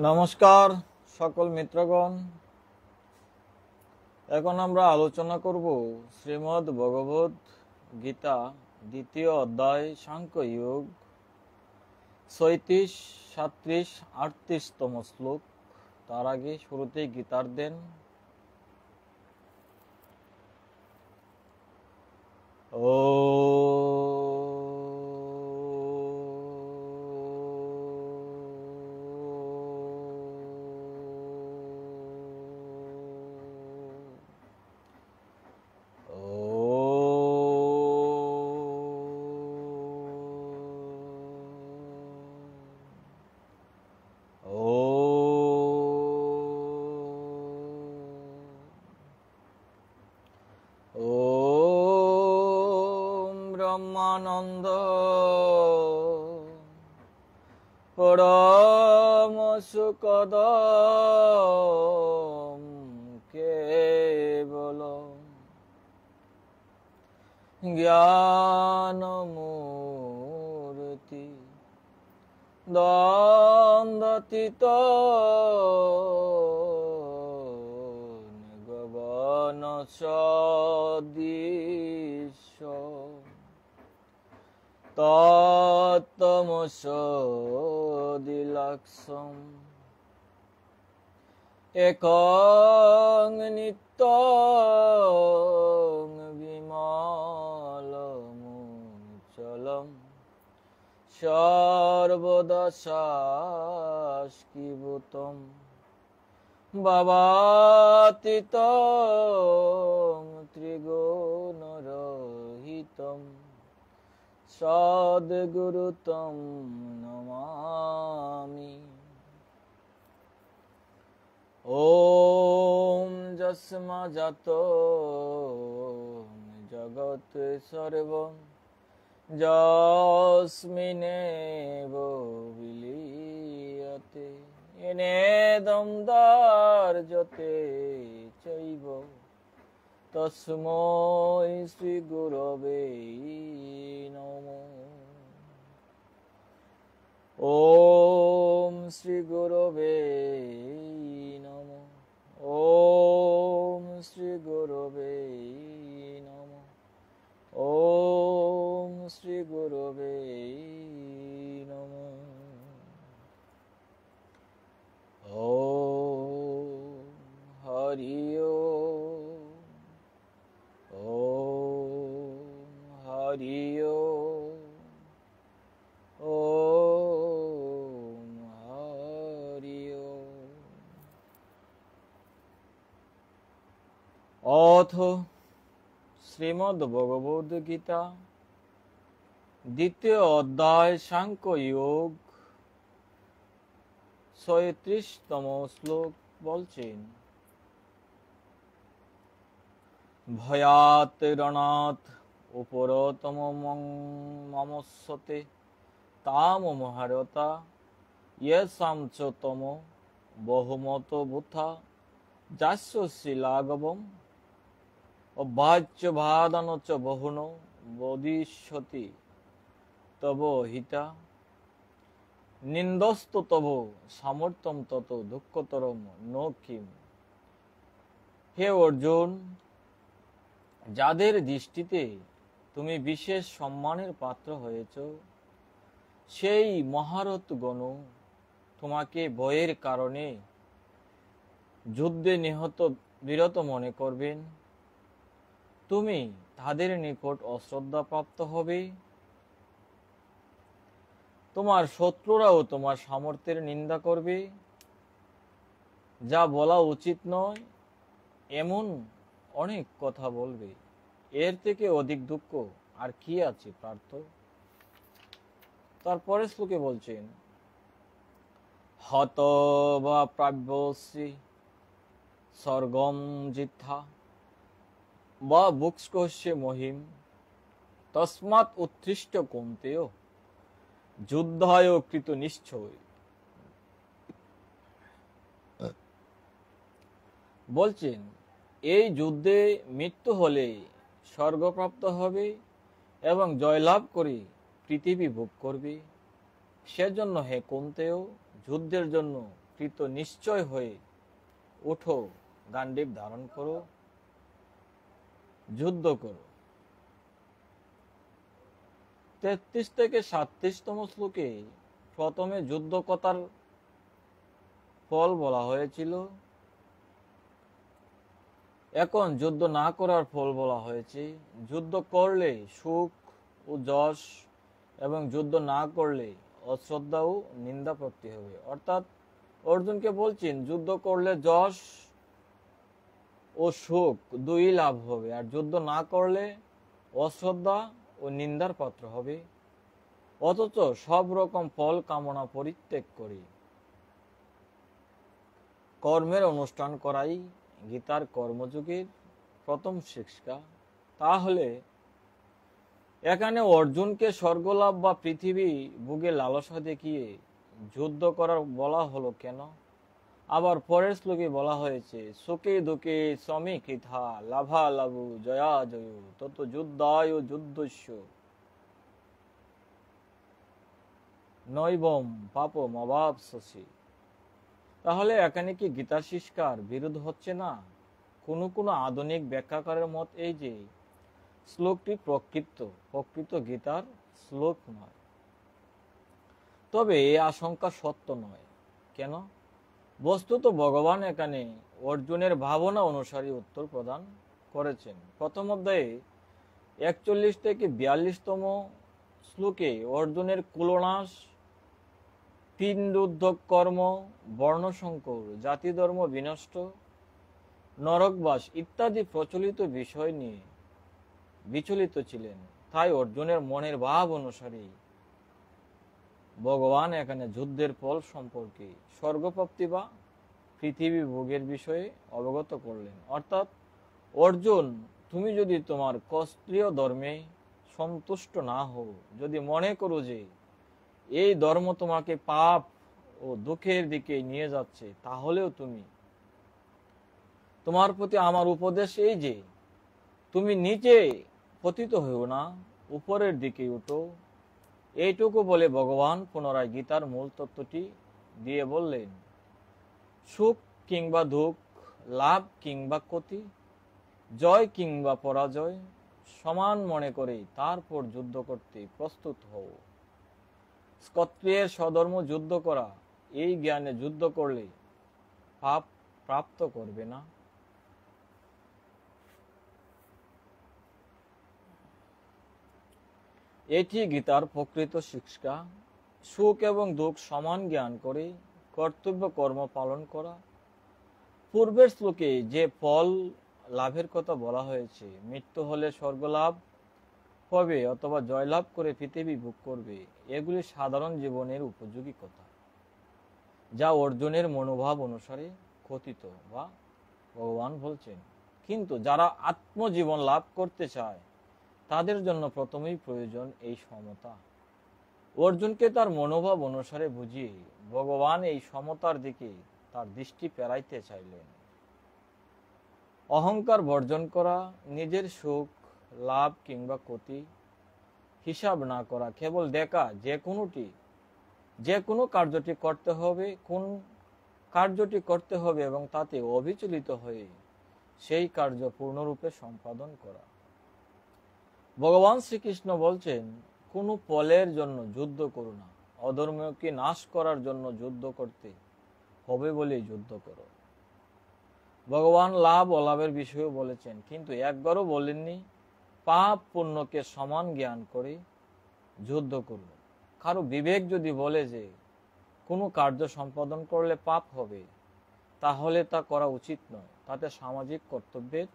নমস্কার সকল মিত্রগণ। এখন আমরা আলোচনা করব শ্রীমদ্ ভগবদ গীতা দ্বিতীয় অধ্যায় সাংখ্য যোগ ৩৬, ৩৭, ৩৮তম শ্লোক। তার আগে শুরুতেই গীতার দেন। ব্রহ্মানন্দ পরম সুখদ কেবল জ্ঞানমূর্তি দ্বন্দ্বাতীত নিগমন সদৃশ তত্ত্বমসোদিলক্ষম একং নিত্যং বিমলমুচলম সর্বদা শাস্কিভূতম ভাবাতীতং ত্রিগুণরহিতম সদ্গুরুতম নমামি। ওম যস্মাজাতো জগৎ সর্বং যস্মিন্নেব বিলীয়তে এনেদম দার্যতে চৈব তস্मै শ্রী গুরবে নমঃ। ওম শ্রী গুরবে নমঃ। ওম শ্রী গুরবে নমঃ। ওম শ্রী গুরবে নমঃ। ওম হরি ওম। ওম হরি ওম। ওম হরি ওম। অথ শ্রীমদ্ ভগবদ গীতা দ্বিতীয় অধ্যায় সাংখ্য যোগ ৩৬তম শ্লোক বলছেন, ভয়াত রণাত উপরতম মমস্যতে তাম মহারতা ইয়েষাম চ তম বহুমত বুথা যাস্য শিলাগবম অবাচ্য ভাদান চ বহুন বদিষ্যতি তব হিতা নিন্দস্ত তব সামর্থ্যম তত দুঃখতরম নো কিম। হে অর্জুন, যাদের দৃষ্টিতে তুমি বিশেষ সম্মানের পাত্র হয়েছ, সেই মহারথ গণ তোমাকে ভয়ের কারণে যুদ্ধে বিরত মনে করবেন। তুমি তাদের নিকট অশ্রদ্ধা প্রাপ্ত হবে। তোমার শত্রুরাও তোমার সামর্থ্যের নিন্দা করবে। যা বলা উচিত নয় এমন অনেক কথা বলবে। এর থেকে অধিক দুঃখ আর কি আছে পার্থ? তারপরে শ্লোকে বলছেন, হত বা প্রাব্যসি স্বর্গম জিথা বা বুক্সকস্যে মহিম তস্মাৎ উত্তৃষ্ট কৌন্তেয় যুদ্ধায় কৃত নিশ্চয়। বলছেন, এই যুদ্ধে মৃত্যু হলে স্বর্গপ্রাপ্ত হবে এবং জয়লাভ করে পৃথিবী ভোগ করবে। সেজন্য হে কুন্তেয়, যুদ্ধের জন্য কৃত নিশ্চয় হয়ে ওঠো, গান্ডীব ধারণ করো, যুদ্ধ করো। 33 থেকে 37তম শ্লোকে প্রথমে যুদ্ধ কথার ফল বলা হয়েছিল, এখন যুদ্ধ না করার ফল বলা হয়েছে। যুদ্ধ করলে সুখ ও যশ এবং যুদ্ধ না করলে অশ্রদ্ধা ও নিন্দা প্রাপ্তি হবে। অর্থাৎ অর্জুনকে বলছেন যুদ্ধ করলে যশ ও সুখ দুই লাভ হবে, আর যুদ্ধ না করলে অশ্রদ্ধা ও নিন্দার পাত্র হবে। অথচ সব রকম ফল কামনা পরিত্যাগ করে কর্মের অনুষ্ঠান করাই গীতার কর্মযোগের প্রথম শিক্ষা। তাহলে এখানে অর্জুনকে স্বর্গলাভ বা পৃথিবী ভোগের লালসা দেখিয়ে যুদ্ধ করার বলা হলো কেন? আবার পরের শ্লোকে বলা হয়েছে সুখে দুঃখে সমীকৃতা লাভা লাভু জয়া জয় তত যুদ্ধায় যুদ্ধস্য নৈবম পাপম অবাপসসি। তাহলে এখানে কি গীতার শিষ্কার বিরোধ হচ্ছে না? কোন আধুনিক ব্যাখ্যাকারের মত এই যে শ্লোকটি প্রকৃত গীতার শ্লোক নয়। তবে এই আশঙ্কা সত্য নয়। কেন? বস্তুত ভগবান এখানে অর্জুনের ভাবনা অনুসারী উত্তর প্রদান করেছেন। প্রথম অধ্যায়ে 41 থেকে 42তম শ্লোকে অর্জুনের কুলনাশ, পিণ্ডোদ্ধ কর্ম, বর্ণসংকর, জাতি ধর্ম বিনষ্ট, নরকবাস ইত্যাদি প্রচলিত বিষয় নিয়ে বিচলিত ছিলেন। তাই অর্জুনের মনের ভাব অনুসারে ভগবান এখানে যুদ্ধের ফল সম্পর্কে স্বর্গপ্রাপ্তি বা পৃথিবী ভোগের বিষয়ে অবগত করলেন। অর্থাৎ অর্জুন, তুমি যদি তোমার ক্ষত্রিয় ধর্মে সন্তুষ্ট না হও, যদি মনে করো যে এই ধর্ম তোমাকে পাপ ও দুঃখের দিকে নিয়ে যাচ্ছে, তাহলেও তোমার প্রতি আমার উপদেশ এই যে তুমি নিচে পতিত হও না, উপরের দিকে উঠো। এইটুকু বলে ভগবান পুনরায় গীতার মূল তত্ত্বটি দিয়ে বললেন, সুখ কিংবা দুঃখ, লাভ কিংবা ক্ষতি, জয় কিংবা পরাজয় সমান মনে করে তারপর যুদ্ধ করতে প্রস্তুত হও। ক্ষত্রিয়ের স্বধর্ম যুদ্ধ করা, এই জ্ঞানে যুদ্ধ করলে পাপ প্রাপ্ত করবে না। এটি গীতার প্রকৃত শিক্ষা। সুখ এবং দুঃখ সমান জ্ঞান করে কর্তব্য কর্ম পালন করা। পূর্বের শ্লোকে যে ফল লাভের কথা বলা হয়েছে, মৃত্যু হলে স্বর্গলাভ হবে অথবা জয়লাভ করে পৃথিবী ভোগ করবে, এগুলি সাধারণ জীবনের উপযোগী কথা, যা অর্জুনের মনোভাব অনুসারে কথিত বা ভগবান বলছেন। কিন্তু যারা আত্মজীবন লাভ করতে চায় তাদের জন্য প্রথমেই প্রয়োজন এই সমতা। অর্জুনকে তার মনোভাব অনুসারে বুঝিয়ে ভগবান এই সমতার দিকে তার দৃষ্টি ফেরাইতে চাইলেন। অহংকার বর্জন করা, নিজের সুখ, লাভ কিংবা ক্ষতি হিসাব না করা, কেবল দেখা যে কোনো কার্যটি করতে হবে, কোন কার্যটি করতে হবে এবং তাতে অবিচলিত হয়ে সেই কার্য পূর্ণরূপে সম্পাদন করা। ভগবান শ্রীকৃষ্ণ বলছেন, কোনো ফলের জন্য যুদ্ধ করো না, অধর্মকে নাশ করার জন্য যুদ্ধ করতে হবে বলেই যুদ্ধ করো। ভগবান লাভ অলাভের বিষয়েও বলেছেন, কিন্তু একবারও বলেননি পাপ পুণ্যকে সমান জ্ঞান করে যুদ্ধ করো। কারো বিবেক যদি বলে যে কোনো কার্য সম্পাদন করলে পাপ হবে, তাহলে তা করা উচিত নয়, তাতে সামাজিক কর্তব্যের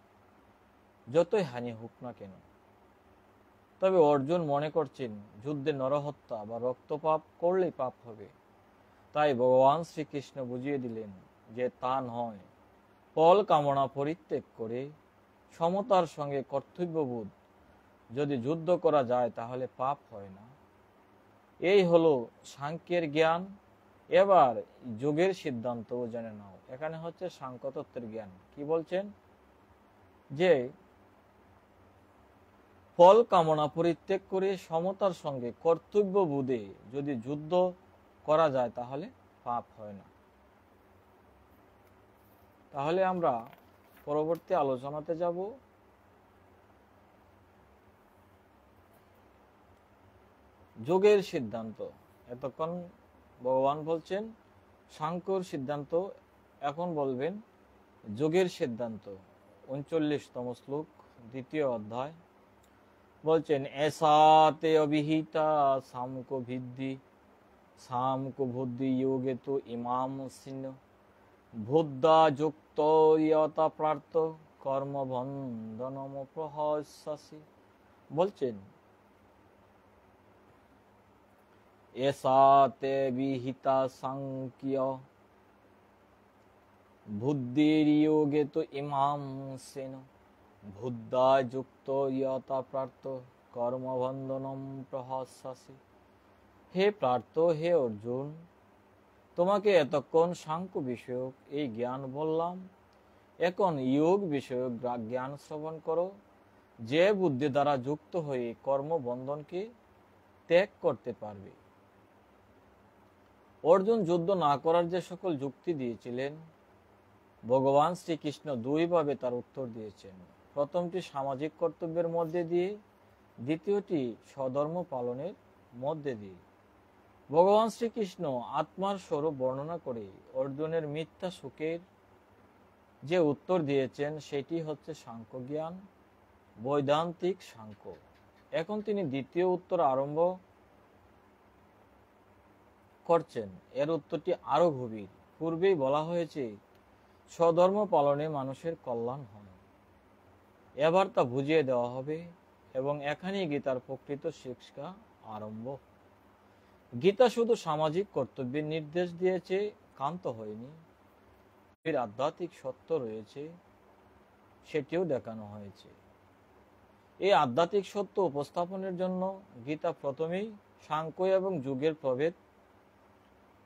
যতই হানি হোক না কেন। তবে অর্জুন মনে করছেন যুদ্ধে নরহত্যা বা রক্তপাপ করলেই পাপ হবে। তাই ভগবান শ্রীকৃষ্ণ বুঝিয়ে দিলেন যে তা নয়, ফল কামনা পরিত্যাগ করে সমতার সঙ্গে কর্তব্যবোধ যদি যুদ্ধ করা যায় তাহলে পাপ হয় না। এই হলো সাংখ্যের জ্ঞান। এবার যোগের সিদ্ধান্তও জেনে নাও। এখানে হচ্ছে সাংখ্যতত্ত্বের জ্ঞান। কি বলছেন? যে ফল কামনা পরিত্যাগ করে সমতার সঙ্গে কর্তব্য বোধে যদি যুদ্ধ করা যায় তাহলে পাপ হয় না। তাহলে আমরা পরবর্তী আলোচনাতে যাব। যোগের সিদ্ধান্ত। এতক্ষণ ভগবান বলছেন সাংখ্যর সিদ্ধান্ত, এখন বলবেন যোগের সিদ্ধান্ত। 39তম শ্লোক, দ্বিতীয় অধ্যায়। বলছেন এসাতে অভিহিতা সামকো ভিদ্ধি সামকো বুদ্ধি যোগে তো ইমাম সিন্য বুদ্ধা যুক্ত ইয়তা প্রার্থ কর্মবন্ধনম প্রহস্যাসি। বলছেন এসাতে বিহিতা সাংখ্য বুদ্ধির যোগে তো ইমাম সেন বুদ্ধা যুক্ত ইয়তা প্রার্থ কর্মবন্ধনম প্রহস্যাসি। হে প্রার্থ, হে অর্জুন, তোমাকে এতক্ষণ সাংখ্য বিষয়ক এই জ্ঞান বললাম, এখন যোগ বিষয়ক জ্ঞান শ্রবণ করো। যে বুদ্ধি দ্বারা যুক্ত হয়ে কর্মবন্ধনকে ত্যাগ করতে পারবে। অর্জুন যুদ্ধ না করার যে সকল যুক্তি দিয়েছিলেন, ভগবান শ্রীকৃষ্ণ দুইভাবে তার উত্তর দিয়েছেন। প্রথমটি সামাজিক কর্তব্যের মধ্যে দিয়ে, দ্বিতীয়টি স্বধর্ম পালনের মধ্যে দিয়ে। ভগবান শ্রীকৃষ্ণ আত্মার স্বরূপ বর্ণনা করে অর্জুনের মিথ্যা সুখের যে উত্তর দিয়েছেন সেটি হচ্ছে সাংখ্য জ্ঞান, বৈদান্তিক সাংখ্য। এখন তিনি দ্বিতীয় উত্তর আরম্ভ করছেন। এর উত্তরটি আরো গভীর। পূর্বেই বলা হয়েছে স্বধর্ম পালনে মানুষের কল্যাণ হয়, এবার তা বুঝিয়ে দেওয়া হবে এবং এখানেই গীতার প্রকৃত শিক্ষা আরম্ভ। গীতা শুধু সামাজিক কর্তব্যের নির্দেশ দিয়েছে, ক্ষান্ত হয়নি। এর আধ্যাত্মিক সত্য রয়েছে, সেটিও দেখানো হয়েছে। এই আধ্যাত্মিক সত্য উপস্থাপনের জন্য গীতা প্রথমেই সাংখ্য এবং যোগের প্রভেদ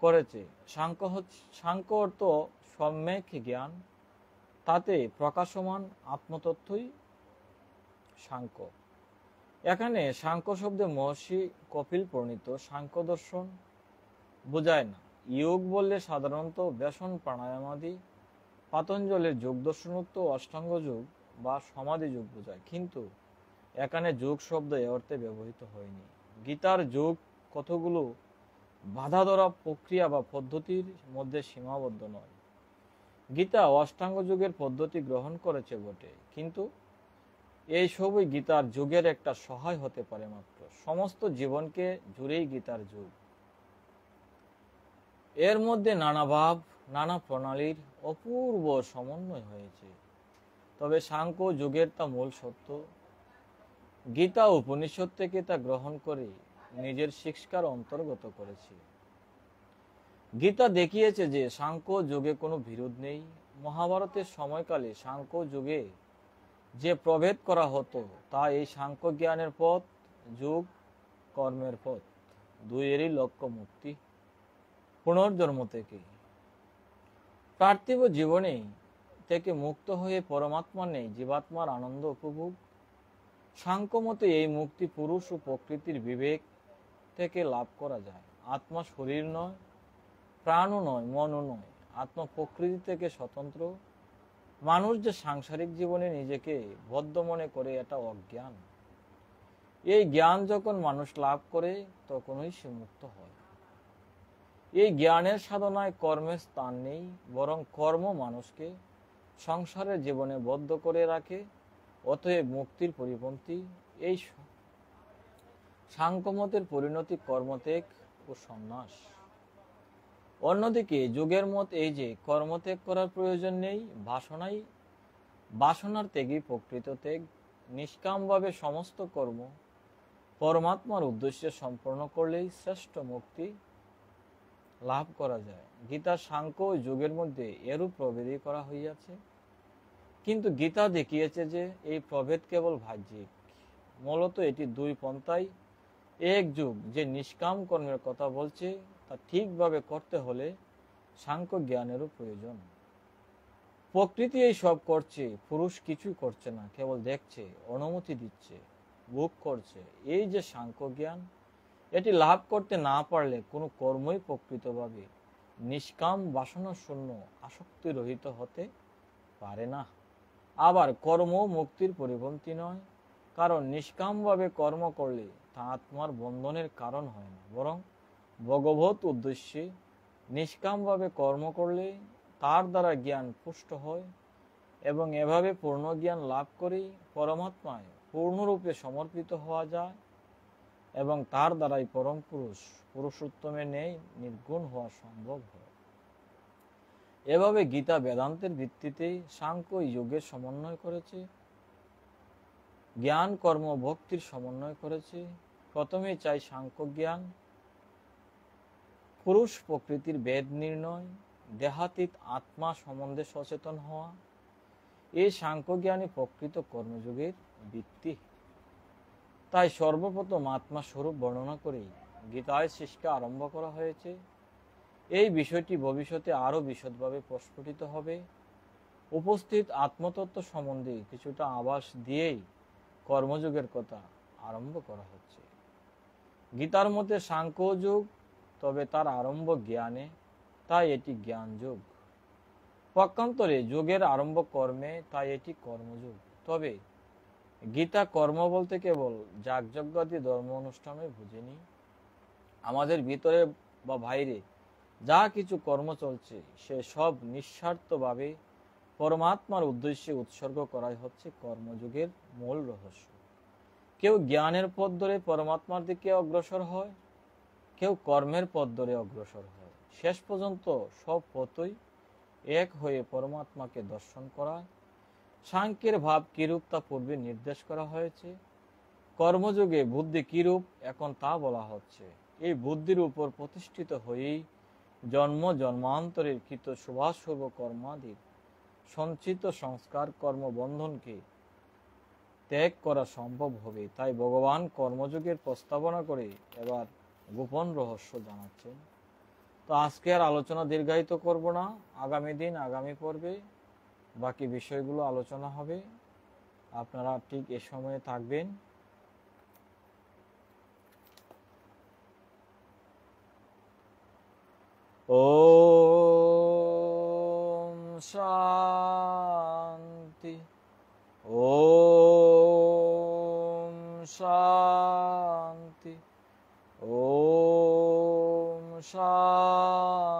করেছে। সাংখ্য অর্থ সম্যক জ্ঞান, তাতে প্রকাশমান আত্মতত্ত্বই সাংখ্য। এখানে সাংখ্য শব্দে মহর্ষি কপিল প্রণীত সাংখ্য দর্শন বোঝায় না। যোগ বললে সাধারণত ব্যাসন প্রাণায়ামাদি, পাতঞ্জলের যোগ দর্শনোক্ত অষ্টাঙ্গ যোগ বা সমাধি যোগ বোঝায়, কিন্তু এখানে যোগ শব্দ এ অর্থে ব্যবহৃত হয়নি। গীতার যোগ কতগুলো বাধা ধরা প্রক্রিয়া বা পদ্ধতির মধ্যে সীমাবদ্ধ নয়। গীতা অষ্টাঙ্গ যোগের পদ্ধতি গ্রহণ করেছে বটে, কিন্তু এই সবই গীতার যুগের একটা সহায় হতে পারে মাত্র। সমস্ত জীবনকে জুড়েই গীতার যুগ। এর মধ্যে নানা ভাব, নানা প্রণালীর অপূর্ব সমন্বয় হয়েছে। তবে সাংখ্য যুগের তা মূল সত্য। গীতা উপনিষদ থেকে তা গ্রহণ করে নিজের শিক্ষার অন্তর্গত করেছে। গীতা দেখিয়েছে যে সাংখ্য যুগে কোনো বিরোধ নেই। মহাভারতের সময়কালে সাংখ্য যুগে যে প্রভেদ করা হতো তা এই সাংখ্য জ্ঞানের পথ, যোগ কর্মের পথ, দুইয়েরই লক্ষ্য মুক্তি পুনর্জন্ম থেকে। পার্থিব জীবনে থেকে মুক্ত হয়ে পরমাত্মা নেই জীবাত্মার আনন্দ উপভোগ। সাংখ্য মতে এই মুক্তি পুরুষ ও প্রকৃতির বিবেক থেকে লাভ করা যায়। আত্মা শরীর নয়, প্রাণও নয়, মনও নয়। আত্মা প্রকৃতি থেকে স্বতন্ত্র। মানুষ যে সাংসারিক জীবনে নিজেকে বদ্ধ মনে করে, এটা অজ্ঞান। এই জ্ঞান যখন মানুষ লাভ করে তখনই সে মুক্ত হয়। এই জ্ঞানের সাধনায় কর্মের স্থান নেই, বরং কর্ম মানুষকে সংসারের জীবনে বদ্ধ করে রাখে। অতএব মুক্তির পরিপন্থী এই সাংখ্যমতের পরিণতি কর্মত্যাগ ও সন্ন্যাস। অন্যদিকে যোগের মত এই যে কর্মত্যাগ করার প্রয়োজন নেই, বাসনার ত্যাগই প্রকৃত ত্যাগ। নিষ্কামভাবে সমস্ত কর্ম পরমাত্মার উদ্দেশ্যে সম্পন্ন করলেই শ্রেষ্ঠ মুক্তি লাভ করা যায়। গীতার সাংখ্য ও যোগের মধ্যে এরূপ প্রভেদই করা হইয়াছে, কিন্তু গীতা দেখিয়েছে যে এই প্রভেদ কেবল বাহ্যিক। মূলত এটি দুই পন্থাই এক যুগ। যে নিষ্কাম কর্মের কথা বলছে তা ঠিকভাবে করতে হলে সাংখ্য জ্ঞানেরও প্রয়োজন। প্রকৃতি এই সব করছে, পুরুষ কিছুই করছে না, কেবল দেখছে, অনুমতি দিচ্ছে, ভোগ করছে। এই যে সাংখ্য জ্ঞান, এটি লাভ করতে না পারলে কোনো কর্মই প্রকৃতভাবে নিষ্কাম বাসনা শূন্য আসক্তি রহিত হতে পারে না। আবার কর্ম মুক্তির পরিপন্থী নয়, কারণ নিষ্কামভাবে কর্ম করলে তা আত্মার বন্ধনের কারণ হয় না, বরং ভগবত উদ্দেশ্যে নিষ্কামভাবে কর্ম করলে তার দ্বারা জ্ঞান পুষ্ট হয় এবং এভাবে পূর্ণ জ্ঞান লাভ করেই পরমাত্মায় পূর্ণরূপে সমর্পিত হওয়া যায় এবং তার দ্বারাই পরম পুরুষ পুরুষোত্তমের ন্যায় নির্গুণ হওয়া সম্ভব হয়। এভাবে গীতা বেদান্তের ভিত্তিতে সাংখ্য যোগের সমন্বয় করেছে, জ্ঞান কর্ম ভক্তির সমন্বয় করেছে। প্রথমে চাই সাংখ্য জ্ঞান, পুরুষ প্রকৃতির ভেদ নির্ণয়, দেহাতীত আত্মা সম্বন্ধে সচেতন হওয়া। এই সাংখ্য জ্ঞানই প্রকৃত কর্মযোগের ভিত্তি। তাই সর্বপ্রথম আত্মা স্বরূপ বর্ণনা করেই গীতায় শিষ্যা আরম্ভ করা হয়েছে। এই বিষয়টি ভবিষ্যতে আরো বিশদভাবে প্রস্ফুটিত হবে। উপস্থিত আত্মতত্ত্ব সম্বন্ধে কিছুটা আভাস দিয়েই কর্মযোগের কথা আরম্ভ করা হচ্ছে। গীতার মধ্যে সাংখ্য যোগ, তবে তার আরম্ভ জ্ঞানে, তাই এটি জ্ঞান যোগ। পক্ষান্তরে যোগের আরম্ভ কর্মে, তাই এটি কর্মযোগ। তবে গীতা কর্ম বলতে কেবল যাগযজ্ঞাদি ধর্ম অনুষ্ঠানে বুঝেনি। আমাদের ভিতরে বা বাইরে যা কিছু কর্ম চলছে সে সব নিঃস্বার্থভাবে পরমাত্মার উদ্দেশ্যে উৎসর্গ করাই হচ্ছে কর্মযোগের মূল রহস্য। কেউ জ্ঞানের পথ ধরে পরমাত্মার দিকে অগ্রসর হয়, কেউ কর্মের পথ ধরে অগ্রসর হয়। শেষ পর্যন্ত সব পথই এক হয়ে পরমাত্মাকে দর্শন করায়। সাংখ্যের ভাব কিরূপ তা পূর্বে নির্দেশ করা হয়েছে। কর্মযোগে বুদ্ধি কিরূপ এখন তা বলা হচ্ছে। এই বুদ্ধির উপর প্রতিষ্ঠিত হয়েই জন্ম জন্মান্তরের কৃত শুভাশুভ কর্মাদির সঞ্চিত সংস্কার কর্মবন্ধনকে ত্যাগ করা সম্ভব হবে। তাই ভগবান কর্মযোগের প্রস্তাবনা করে এবার গোপন রহস্য জানাচ্ছেন। তো আজকে আর আলোচনা দীর্ঘায়িত করব না, আগামী দিন আগামী পর্বে বাকি বিষয়গুলো আলোচনা হবে। আপনারা ঠিক এ সময়ে থাকবেন। ওম শান্তি, ওম শান্তি, ওম শান্তি।